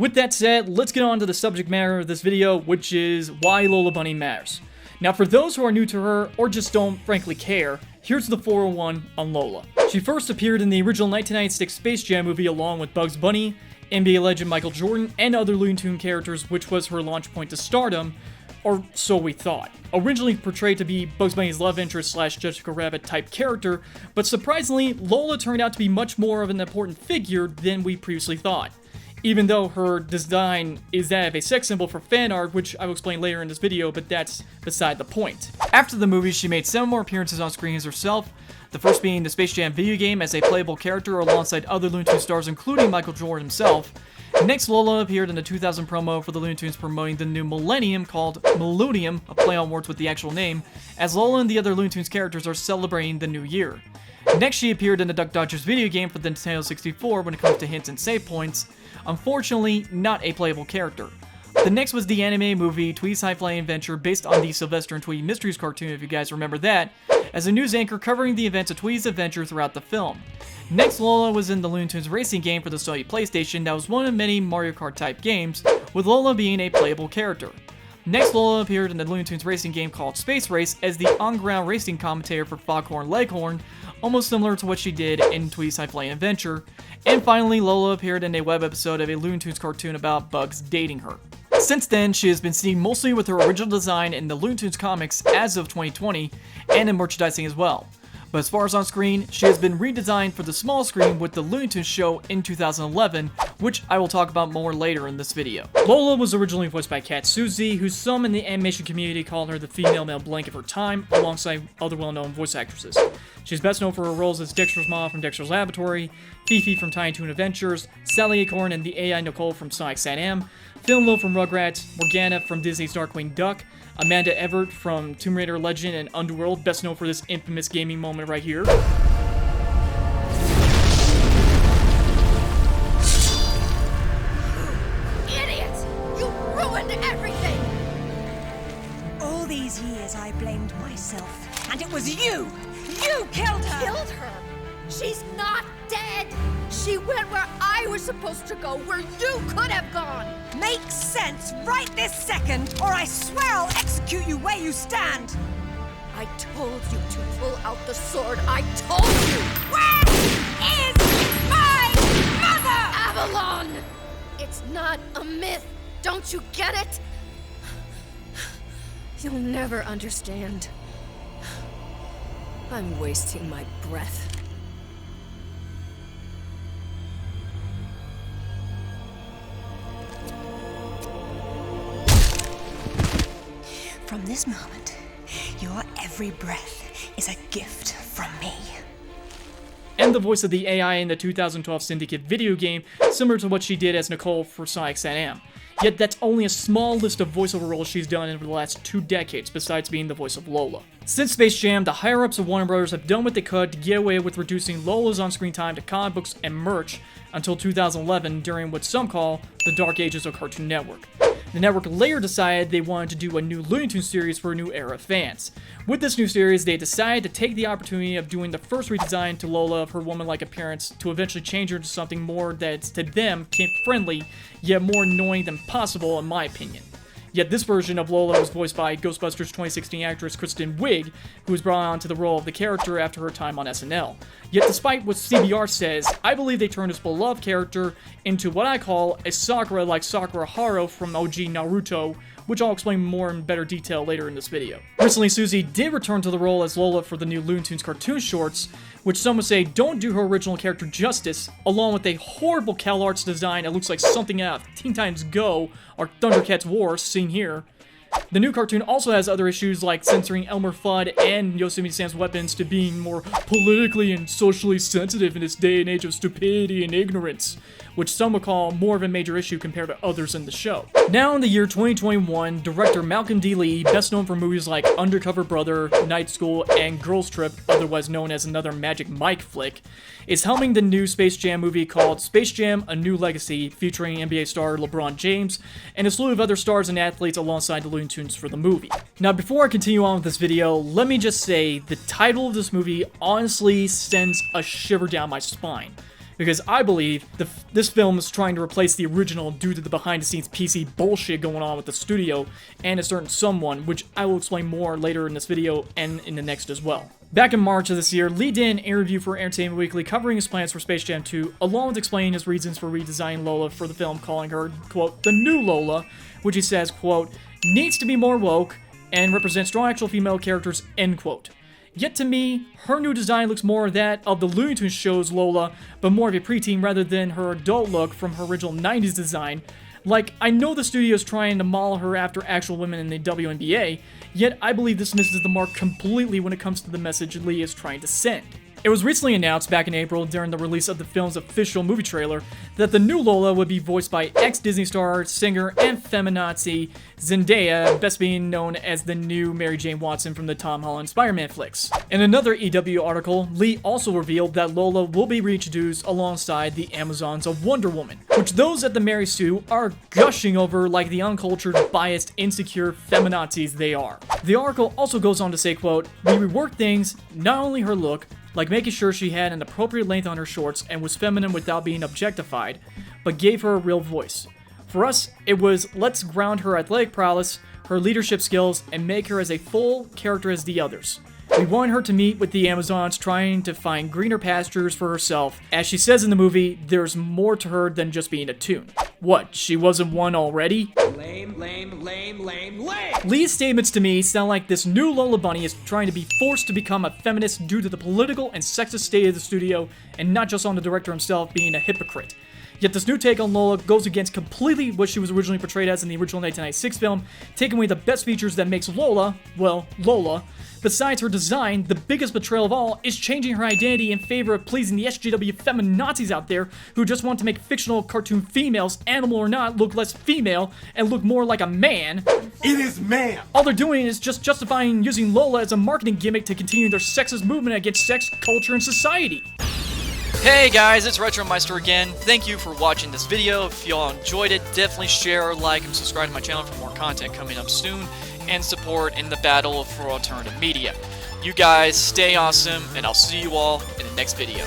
With that said, let's get on to the subject matter of this video, which is why Lola Bunny matters. Now, for those who are new to her, or just don't frankly care, here's the 401 on Lola. She first appeared in the original 1996 Space Jam movie along with Bugs Bunny, NBA legend Michael Jordan, and other Looney Tunes characters, which was her launch point to stardom, or so we thought. Originally portrayed to be Bugs Bunny's love interest / Jessica Rabbit type character, but surprisingly, Lola turned out to be much more of an important figure than we previously thought. Even though her design is that of a sex symbol for fan art, which I will explain later in this video, but that's beside the point. After the movie, she made 7 more appearances on screen as herself, the first being the Space Jam video game as a playable character alongside other Looney Tunes stars including Michael Jordan himself. Next, Lola appeared in the 2000 promo for the Looney Tunes promoting the new millennium called Millennium, a play on words with the actual name, as Lola and the other Looney Tunes characters are celebrating the new year. Next, she appeared in the Duck Dodgers video game for the Nintendo 64 when it comes to hints and save points. Unfortunately, not a playable character. The next was the anime movie Tweety's High-Flying Adventure based on the Sylvester and Tweety Mysteries cartoon, if you guys remember that, as a news anchor covering the events of Tweety's adventure throughout the film. Next, Lola was in the Looney Tunes racing game for the Sony PlayStation that was one of many Mario Kart type games, with Lola being a playable character. Next, Lola appeared in the Looney Tunes racing game called Space Race as the on-ground racing commentator for Foghorn Leghorn, almost similar to what she did in Tweety's High-Flying Adventure. And finally, Lola appeared in a web episode of a Looney Tunes cartoon about Bugs dating her. Since then, she has been seen mostly with her original design in the Looney Tunes comics as of 2020, and in merchandising as well. But as far as on screen, she has been redesigned for the small screen with the Looney Tunes show in 2011, which I will talk about more later in this video. Lola was originally voiced by Cat Susie, who some in the animation community called her the female Mel Blanc of her time, alongside other well-known voice actresses. She's best known for her roles as Dexter's mom from Dexter's Laboratory, Fifi from Tiny Toon Adventures, Sally Acorn and the AI Nicole from Sonic Sat-Am, Phil from Rugrats, Morgana from Disney's Darkwing Duck, Amanda Everett from Tomb Raider Legend and Underworld, best known for this infamous gaming moment right here. Idiots! You ruined everything! All these years I blamed myself, and it was you! You killed her! Killed her? She's not dead! She went where I was supposed to go, where you could have gone! Makes sense right this second, or I swear I'll execute you where you stand! I told you to pull out the sword. I told you! Where is my mother? Avalon! It's not a myth. Don't you get it? You'll never understand. I'm wasting my breath. From this moment, your every breath is a gift from me. And the voice of the AI in the 2012 Syndicate video game, similar to what she did as Nicole for Sonic Sat-Am. Yet that's only a small list of voiceover roles she's done over the last 2 decades, besides being the voice of Lola. Since Space Jam, the higher-ups of Warner Bros. Have done what they could to get away with reducing Lola's on-screen time to comic books and merch until 2011 during what some call the dark ages of Cartoon Network. The network later decided they wanted to do a new Looney Tunes series for a new era of fans. With this new series, they decided to take the opportunity of doing the first redesign to Lola of her woman-like appearance to eventually change her into something more that's, to them, kid-friendly, yet more annoying than possible in my opinion. Yet this version of Lola was voiced by Ghostbusters 2016 actress Kristen Wiig, who was brought on to the role of the character after her time on SNL. Yet despite what CBR says, I believe they turned this beloved character into what I call a Sakura like Sakura Haro from OG Naruto, which I'll explain more in better detail later in this video. Recently, Susie did return to the role as Lola for the new Looney Tunes cartoon shorts, which some would say don't do her original character justice, along with a horrible CalArts design that looks like something out of Teen Titans Go or Thundercats War, seen here. The new cartoon also has other issues like censoring Elmer Fudd and Yosemite Sam's weapons to being more politically and socially sensitive in this day and age of stupidity and ignorance, which some would call more of a major issue compared to others in the show. Now in the year 2021, director Malcolm D. Lee, best known for movies like Undercover Brother, Night School, and Girls Trip, otherwise known as another Magic Mike flick, is helming the new Space Jam movie called Space Jam: A New Legacy, featuring NBA star LeBron James, and a slew of other stars and athletes alongside the Looney Tunes for the movie. Now before I continue on with this video, let me just say the title of this movie honestly sends a shiver down my spine. because I believe this film is trying to replace the original due to the behind-the-scenes PC bullshit going on with the studio and a certain someone, which I will explain more later in this video and in the next as well. Back in March of this year, Lee did an interview for Entertainment Weekly covering his plans for Space Jam 2, along with explaining his reasons for redesigning Lola for the film, calling her, quote, the new Lola, which he says, quote, needs to be more woke and represent strong actual female characters, end quote. Yet to me, her new design looks more that of the Looney Tunes show's Lola, but more of a preteen rather than her adult look from her original 90s design. Like, I know the studio is trying to model her after actual women in the WNBA, yet I believe this misses the mark completely when it comes to the message Lee is trying to send. It was recently announced back in April during the release of the film's official movie trailer that the new Lola would be voiced by ex-Disney star, singer, and feminazi Zendaya, best being known as the new Mary Jane Watson from the Tom Holland Spider-Man flicks. In another EW article, Lee also revealed that Lola will be reintroduced alongside the Amazons of Wonder Woman, which those at the Mary Sue are gushing over like the uncultured, biased, insecure feminazis they are. The article also goes on to say, quote, we reworked things, not only her look, like making sure she had an appropriate length on her shorts and was feminine without being objectified, but gave her a real voice. For us, it was let's ground her athletic prowess, her leadership skills, and make her as a full character as the others. We want her to meet with the Amazons trying to find greener pastures for herself. As she says in the movie, there's more to her than just being a toon. What, she wasn't one already? Lame. Lee's statements to me sound like this new Lola Bunny is trying to be forced to become a feminist due to the political and sexist state of the studio, and not just on the director himself being a hypocrite. Yet this new take on Lola goes against completely what she was originally portrayed as in the original 1996 film, taking away the best features that makes Lola, well, Lola. Besides her design, the biggest betrayal of all is changing her identity in favor of pleasing the SJW feminazis out there who just want to make fictional cartoon females, animal or not, look less female and look more like a man. It is man. All they're doing is just justifying using Lola as a marketing gimmick to continue their sexist movement against sex, culture, and society. Hey guys, it's Retro Meister again. Thank you for watching this video. If y'all enjoyed it, definitely share, like, and subscribe to my channel for more content coming up soon, and support in the battle for alternative media. You guys stay awesome, and I'll see you all in the next video.